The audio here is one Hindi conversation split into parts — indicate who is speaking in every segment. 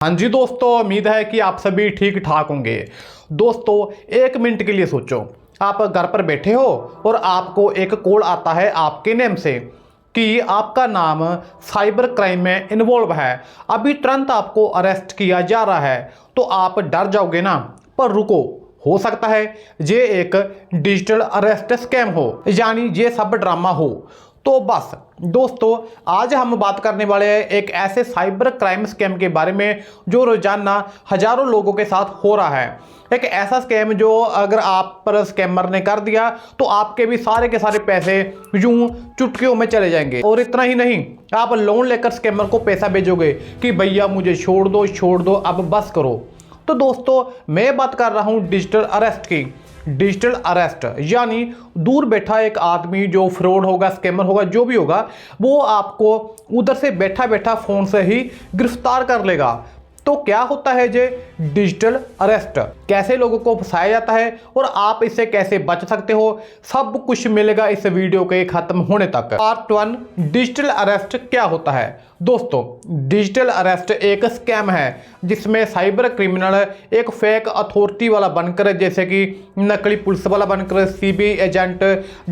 Speaker 1: हाँ जी दोस्तों, उम्मीद है कि आप सभी ठीक ठाक होंगे। दोस्तों, एक मिनट के लिए सोचो, आप घर पर बैठे हो और आपको एक कॉल आता है आपके नेम से कि आपका नाम साइबर क्राइम में इन्वॉल्व है, अभी तुरंत आपको अरेस्ट किया जा रहा है। तो आप डर जाओगे ना, पर रुको, हो सकता है ये एक डिजिटल अरेस्ट स्कैम हो, यानी ये सब ड्रामा हो। तो बस दोस्तों, आज हम बात करने वाले हैं एक ऐसे साइबर क्राइम स्कैम के बारे में जो रोजाना हजारों लोगों के साथ हो रहा है। एक ऐसा स्कैम जो अगर आप पर स्कैमर ने कर दिया तो आपके भी सारे के सारे पैसे यूं चुटकियों में चले जाएंगे। और इतना ही नहीं, आप लोन लेकर स्कैमर को पैसा भेजोगे कि भैया मुझे छोड़ दो अब बस करो। तो दोस्तों, मैं बात कर रहा हूं डिजिटल अरेस्ट की। डिजिटल अरेस्ट यानी दूर बैठा एक आदमी जो फ्रॉड होगा, स्कैमर होगा, जो भी होगा, वो आपको उधर से बैठा बैठा फोन से ही गिरफ्तार कर लेगा। तो क्या होता है ये डिजिटल अरेस्ट, कैसे लोगों को फंसाया जाता है और आप इससे कैसे बच सकते हो, सब कुछ मिलेगा इस वीडियो के खत्म होने तक। पार्ट 1, डिजिटल अरेस्ट क्या होता है। दोस्तों, डिजिटल अरेस्ट एक स्कैम है जिसमें साइबर क्रिमिनल एक फेक अथॉरिटी वाला बनकर, जैसे कि नकली पुलिस वाला बनकर, सीबीआई एजेंट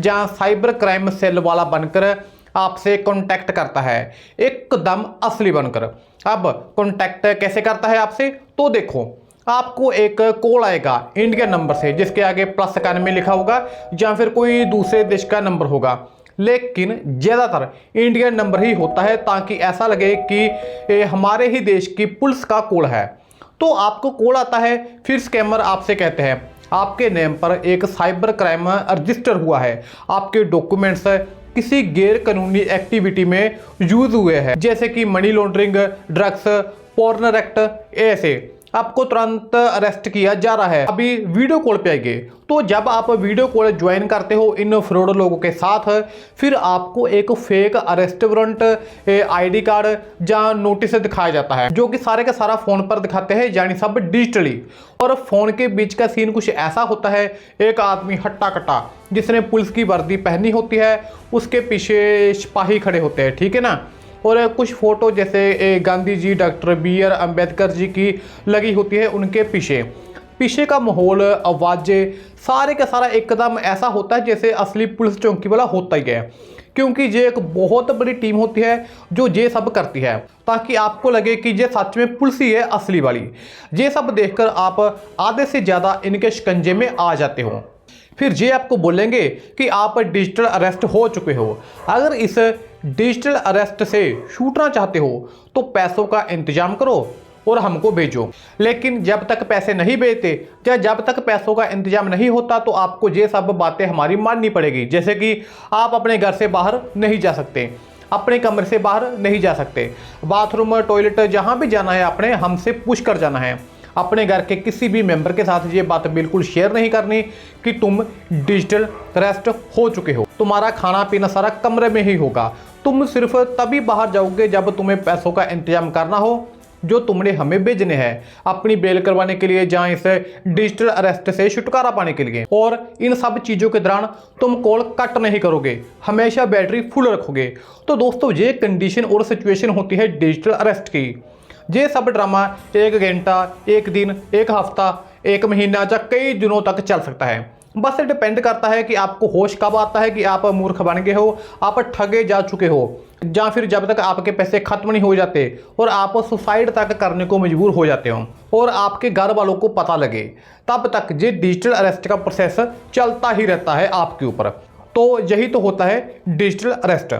Speaker 1: या साइबर क्राइम सेल वाला बनकर आपसे कांटेक्ट करता है, एकदम असली बनकर। अब कांटेक्ट कैसे करता है आपसे, तो देखो, आपको एक कॉल आएगा इंडियन नंबर से जिसके आगे +91 लिखा होगा, या फिर कोई दूसरे देश का नंबर होगा, लेकिन ज़्यादातर इंडियन नंबर ही होता है ताकि ऐसा लगे कि हमारे ही देश की पुलिस का कॉल है। तो आपको कॉल आता है, फिर स्कैमर आपसे कहते हैं आपके नेम पर एक साइबर क्राइम रजिस्टर हुआ है, आपके डॉक्यूमेंट्स किसी गैर कानूनी एक्टिविटी में यूज हुए हैं, जैसे कि money laundering, drugs, porn act, ऐसे आपको तुरंत अरेस्ट किया जा रहा है। अभी वीडियो कॉल पे आएंगे। तो जब आप वीडियो कॉल ज्वाइन करते हो इन फ्रॉड लोगों के साथ, फिर आपको एक fake arrest warrant, ID card या नोटिस दिखाया जाता है, जो कि सारे का सारा फोन पर दिखाते हैं, यानी सब डिजिटली। और फोन के बीच का सीन कुछ ऐसा होता है, एक आदमी हट्टा कट्टा जिसने पुलिस की वर्दी पहनी होती है, उसके पीछे सिपाही खड़े होते हैं, ठीक है ना। और कुछ फोटो जैसे गांधी जी, डॉक्टर BR अम्बेडकर जी की लगी होती है उनके पीछे का माहौल, आवाज़ें, सारे का सारा एकदम ऐसा होता है जैसे असली पुलिस चौकी वाला होता ही है, क्योंकि ये एक बहुत बड़ी टीम होती है जो ये सब करती है, ताकि आपको लगे कि ये सच में पुलिस ही है असली वाली। ये सब देखकर आप आधे से ज़्यादा इनके शिकंजे में आ जाते हो। फिर ये आपको बोलेंगे कि आप डिजिटल अरेस्ट हो चुके हो। अगर इस डिजिटल अरेस्ट से छूटना चाहते हो तो पैसों का इंतजाम करो और हमको भेजो। लेकिन जब तक पैसे नहीं भेजते या जब तक पैसों का इंतजाम नहीं होता तो आपको ये सब बातें हमारी माननी पड़ेगी, जैसे कि आप अपने घर से बाहर नहीं जा सकते, अपने कमरे से बाहर नहीं जा सकते, बाथरूम, टॉयलेट, जहाँ भी जाना है आपने हमसे पूछ कर जाना है। अपने घर के किसी भी मेंबर के साथ ये बात बिल्कुल शेयर नहीं करनी कि तुम डिजिटल अरेस्ट हो चुके हो। तुम्हारा खाना पीना सारा कमरे में ही होगा। तुम सिर्फ तभी बाहर जाओगे जब तुम्हें पैसों का इंतजाम करना हो जो तुमने हमें भेजने हैं, अपनी बेल करवाने के लिए, जहाँ इस डिजिटल अरेस्ट से छुटकारा पाने के लिए। और इन सब चीज़ों के दौरान तुम कॉल कट नहीं करोगे, हमेशा बैटरी फुल रखोगे। तो दोस्तों, ये कंडीशन और सिचुएशन होती है डिजिटल अरेस्ट की। ये सब ड्रामा 1 घंटा, 1 दिन, 1 हफ्ता, 1 महीना या कई दिनों तक चल सकता है। बस डिपेंड करता है कि आपको होश कब आता है कि आप मूर्ख बन गए हो, आप ठगे जा चुके हो, या फिर जब तक आपके पैसे खत्म नहीं हो जाते और आप सुसाइड तक करने को मजबूर हो जाते हो और आपके घर वालों को पता लगे, तब तक ये डिजिटल अरेस्ट का प्रोसेस चलता ही रहता है आपके ऊपर। तो यही तो होता है डिजिटल अरेस्ट।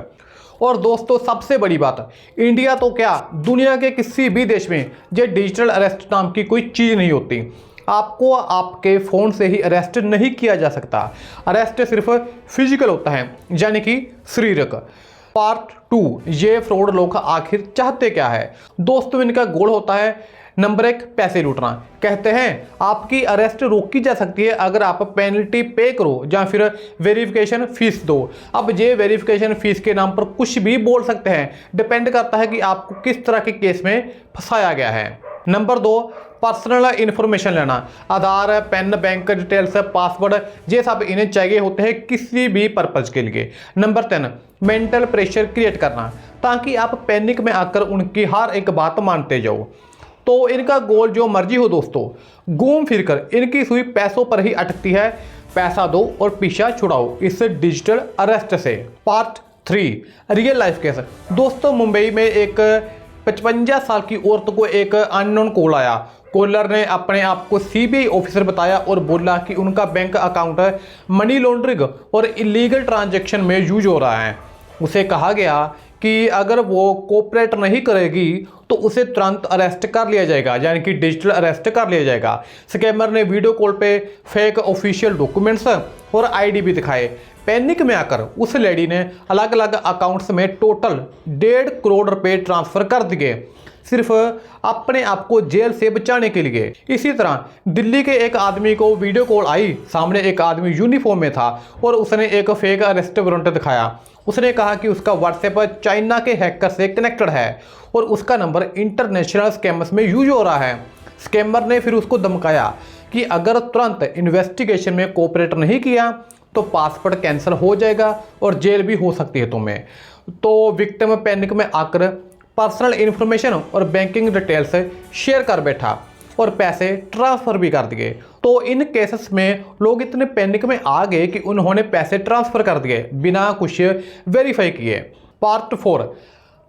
Speaker 1: और दोस्तों, सबसे बड़ी बात, इंडिया तो क्या, दुनिया के किसी भी देश में ये डिजिटल अरेस्ट नाम की कोई चीज़ नहीं होती। आपको आपके फ़ोन से ही अरेस्ट नहीं किया जा सकता। अरेस्ट सिर्फ फिजिकल होता है, यानी कि शारीरिक। पार्ट 2, ये फ्रॉड लोग आखिर चाहते क्या है। दोस्तों, इनका गोल होता है नंबर 1, पैसे लूटना। कहते हैं आपकी अरेस्ट रोकी जा सकती है अगर आप पेनल्टी पे करो या फिर वेरिफिकेशन फीस दो। अब ये वेरिफिकेशन फीस के नाम पर कुछ भी बोल सकते हैं, डिपेंड करता है कि आपको किस तरह के केस में फंसाया गया है। नंबर 2, पर्सनल इन्फॉर्मेशन लेना। आधार, पेन, बैंक डिटेल्स, पासवर्ड, ये सब इन्हें चाहिए होते हैं किसी भी पर्पज़ के लिए। नंबर 3, मेंटल प्रेशर क्रिएट करना, ताकि आप पैनिक में आकर उनकी हर एक बात मानते जाओ। तो इनका गोल जो मर्जी हो दोस्तों, घूम फिर कर इनकी सुई पैसों पर ही अटकती है। पैसा दो और पीछा छुड़ाओ इस डिजिटल अरेस्ट से। Part 3 real life case. दोस्तों मुंबई में एक 55 साल की औरत को एक अननोन कॉल आया। कॉलर ने अपने आप को सीबीआई ऑफिसर बताया और बोला कि उनका बैंक अकाउंट मनी लॉन्ड्रिंग और इलीगल ट्रांजैक्शन में यूज हो रहा है। उसे कहा गया कि अगर वो कोऑपरेट नहीं करेगी तो उसे तुरंत अरेस्ट कर लिया जाएगा, यानी कि डिजिटल अरेस्ट कर लिया जाएगा। स्कैमर ने वीडियो कॉल पे फेक ऑफिशियल डॉक्यूमेंट्स और आईडी भी दिखाए। पैनिक में आकर उस लेडी ने अलग अलग अकाउंट्स में टोटल 1.5 करोड़ रुपए ट्रांसफर कर दिए, सिर्फ अपने आप को जेल से बचाने के लिए। इसी तरह दिल्ली के एक आदमी को वीडियो कॉल आई। सामने एक आदमी यूनिफॉर्म में था और उसने एक फेक अरेस्ट वारंट दिखाया। उसने कहा कि उसका व्हाट्सएप चाइना के हैकर से कनेक्टेड है और उसका नंबर इंटरनेशनल स्कैमर्स में यूज हो रहा है। स्कैमर ने फिर उसको धमकाया कि अगर तुरंत इन्वेस्टिगेशन में कोऑपरेट नहीं किया तो पासपोर्ट कैंसिल हो जाएगा और जेल भी हो सकती है तुम्हें। तो विक्टिम पैनिक में आकर पर्सनल इन्फॉर्मेशन और बैंकिंग डिटेल्स शेयर कर बैठा और पैसे ट्रांसफ़र भी कर दिए। तो इन केसेस में लोग इतने पैनिक में आ गए कि उन्होंने पैसे ट्रांसफ़र कर दिए बिना कुछ वेरीफाई किए। पार्ट 4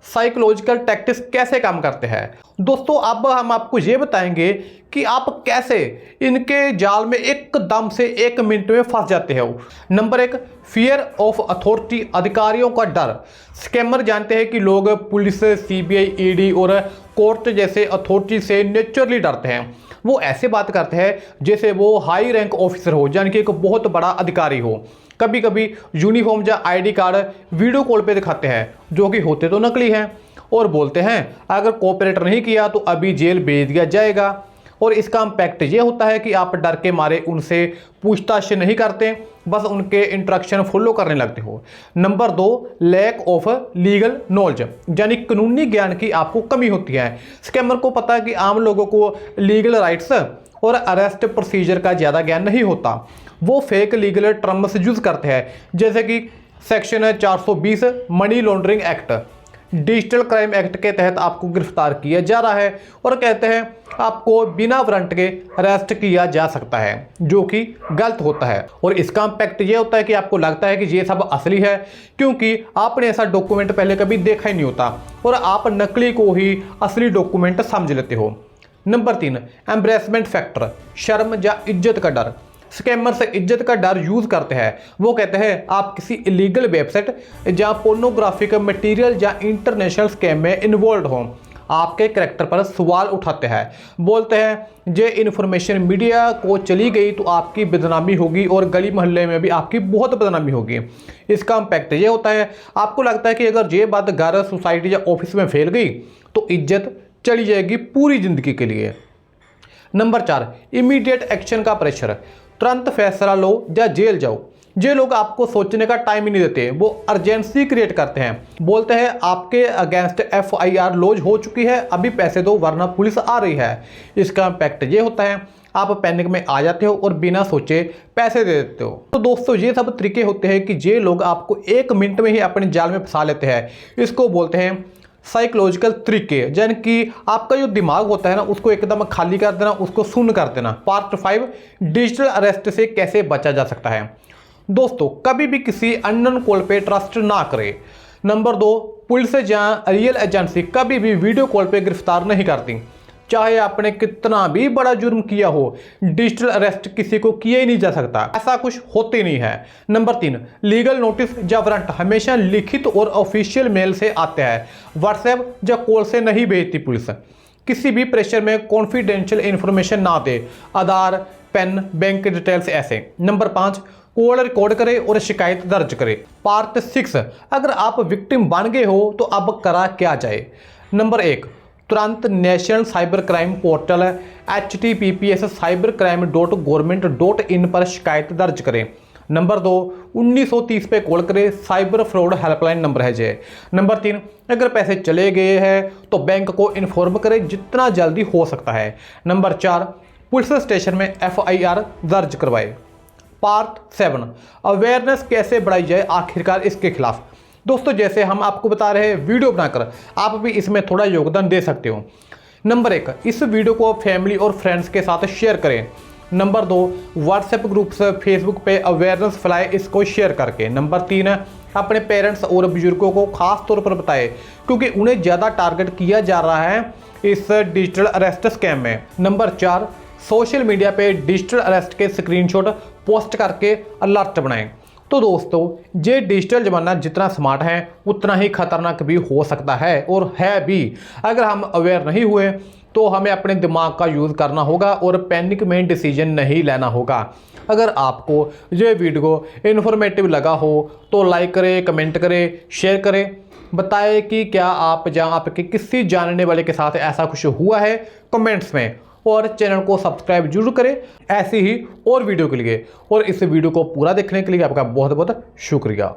Speaker 1: साइकोलॉजिकल टैक्टिक्स कैसे काम करते हैं। दोस्तों अब हम आपको ये बताएंगे कि आप कैसे इनके जाल में एकदम से 1 मिनट में फंस जाते हो। नंबर 1, फियर ऑफ अथॉरिटी, अधिकारियों का डर। स्कैमर जानते हैं कि लोग पुलिस, सीबीआई, ईडी और कोर्ट जैसे अथॉरिटी से नेचुरली डरते हैं। वो ऐसे बात करते हैं जैसे वो हाई रैंक ऑफिसर हो, यानी कि एक बहुत बड़ा अधिकारी हो। कभी कभी यूनिफॉर्म या आईडी कार्ड वीडियो कॉल पे दिखाते हैं, जो कि होते तो नकली हैं, और बोलते हैं अगर कोऑपरेट नहीं किया तो अभी जेल भेज दिया जाएगा। और इसका इम्पैक्ट ये होता है कि आप डर के मारे उनसे पूछताछ नहीं करते, बस उनके इंस्ट्रक्शन फॉलो करने लगते हो। Number 2, lack of legal knowledge, यानी कानूनी ज्ञान की आपको कमी होती है। स्कैमर को पता है कि आम लोगों को लीगल राइट्स और अरेस्ट प्रोसीजर का ज़्यादा ज्ञान नहीं होता। वो फेक लीगल टर्म्स यूज करते हैं, जैसे कि section 420 money laundering act, digital crime act के तहत आपको गिरफ्तार किया जा रहा है और कहते हैं आपको बिना वारंट के अरेस्ट किया जा सकता है, जो कि गलत होता है। और इसका इम्पैक्ट ये होता है कि आपको लगता है कि ये सब असली है, क्योंकि आपने ऐसा डॉक्यूमेंट पहले कभी देखा ही नहीं होता और आप नकली को ही असली डॉक्यूमेंट समझ लेते हो। नंबर 3, एम्ब्रेसमेंट फैक्टर, शर्म या इज्जत का डर। स्कैमर से इज्जत का डर यूज करते हैं। वो कहते हैं आप किसी इलीगल वेबसाइट या पोर्नोग्राफिक मटेरियल या इंटरनेशनल स्कैम में इन्वॉल्व हो, आपके करैक्टर पर सवाल उठाते हैं। बोलते हैं ये इन्फॉर्मेशन मीडिया को चली गई तो आपकी बदनामी होगी और गली मोहल्ले में भी आपकी बहुत बदनामी होगी। इसका इम्पैक्ट ये होता है, आपको लगता है कि अगर ये बात घर, सोसाइटी या ऑफिस में फैल गई तो इज्जत चली जाएगी पूरी जिंदगी के लिए। नंबर 4, इमीडिएट एक्शन का प्रेशर, तुरंत फैसला लो या जेल जाओ। ये लोग आपको सोचने का टाइम ही नहीं देते, वो अर्जेंसी क्रिएट करते हैं। बोलते हैं आपके अगेंस्ट FIR लॉन्च हो चुकी है, अभी पैसे दो वरना पुलिस आ रही है। इसका इम्पैक्ट ये होता है आप पैनिक में आ जाते हो और बिना सोचे पैसे दे देते हो। तो दोस्तों ये सब तरीके होते हैं कि ये लोग आपको 1 मिनट में ही अपने जाल में फंसा लेते हैं। इसको बोलते हैं साइकोलॉजिकल तरीके, यानी कि आपका जो दिमाग होता है ना उसको एकदम खाली कर देना, उसको शून्य कर देना। पार्ट 5, डिजिटल अरेस्ट से कैसे बचा जा सकता है। दोस्तों कभी भी किसी अननोन कॉल पे ट्रस्ट ना करें। नंबर 2, पुलिस या रियल एजेंसी कभी भी वीडियो कॉल पे गिरफ्तार नहीं करती, चाहे आपने कितना भी बड़ा जुर्म किया हो। डिजिटल अरेस्ट किसी को किया ही नहीं जा सकता, ऐसा कुछ होते ही नहीं है। नंबर 3, लीगल नोटिस या वारंट हमेशा लिखित और ऑफिशियल मेल से आते हैं, व्हाट्सएप या कॉल से नहीं भेजती पुलिस। किसी भी प्रेशर में कॉन्फिडेंशियल इंफॉर्मेशन ना दे, आधार, पेन, बैंक डिटेल्स ऐसे। नंबर 5, कॉल रिकॉर्ड करे और शिकायत दर्ज करे। पार्ट 6, अगर आप विक्टिम बन गए हो तो अब करा क्या जाए। नंबर 1, तुरंत national cyber crime portal https cybercrime.government.in पर शिकायत दर्ज करें। नंबर 2, 1930 पे कॉल करें, साइबर फ्रॉड हेल्पलाइन नंबर है जे। नंबर 3, अगर पैसे चले गए हैं तो बैंक को इन्फॉर्म करें जितना जल्दी हो सकता है। नंबर 4, पुलिस स्टेशन में FIR दर्ज करवाए। पार्ट 7, अवेयरनेस कैसे बढ़ाई जाए आखिरकार इसके खिलाफ। दोस्तों जैसे हम आपको बता रहे हैं वीडियो बनाकर आप भी इसमें थोड़ा योगदान दे सकते हो। नंबर 1, इस वीडियो को फैमिली और फ्रेंड्स के साथ शेयर करें। नंबर 2, व्हाट्सएप ग्रुप्स फेसबुक पे अवेयरनेस फैलाए इसको शेयर करके। नंबर 3, अपने पेरेंट्स और बुजुर्गों को खास तौर पर बताएं क्योंकि उन्हें ज़्यादा टारगेट किया जा रहा है इस डिजिटल अरेस्ट स्कैम में। नंबर 4, सोशल मीडिया पे डिजिटल अरेस्ट के स्क्रीनशॉट पोस्ट करके अलर्ट बनाएं। तो दोस्तों, ये डिजिटल ज़माना जितना स्मार्ट है उतना ही खतरनाक भी हो सकता है और है भी। अगर हम अवेयर नहीं हुए तो हमें अपने दिमाग का यूज़ करना होगा और पैनिक में डिसीजन नहीं लेना होगा। अगर आपको ये वीडियो इन्फॉर्मेटिव लगा हो तो लाइक करें, कमेंट करें, शेयर करें। बताएं कि क्या आप जहाँ आपके किसी जानने वाले के साथ ऐसा कुछ हुआ है कमेंट्स में, और चैनल को सब्सक्राइब जरूर करें ऐसी ही और वीडियो के लिए। और इस वीडियो को पूरा देखने के लिए आपका बहुत बहुत शुक्रिया।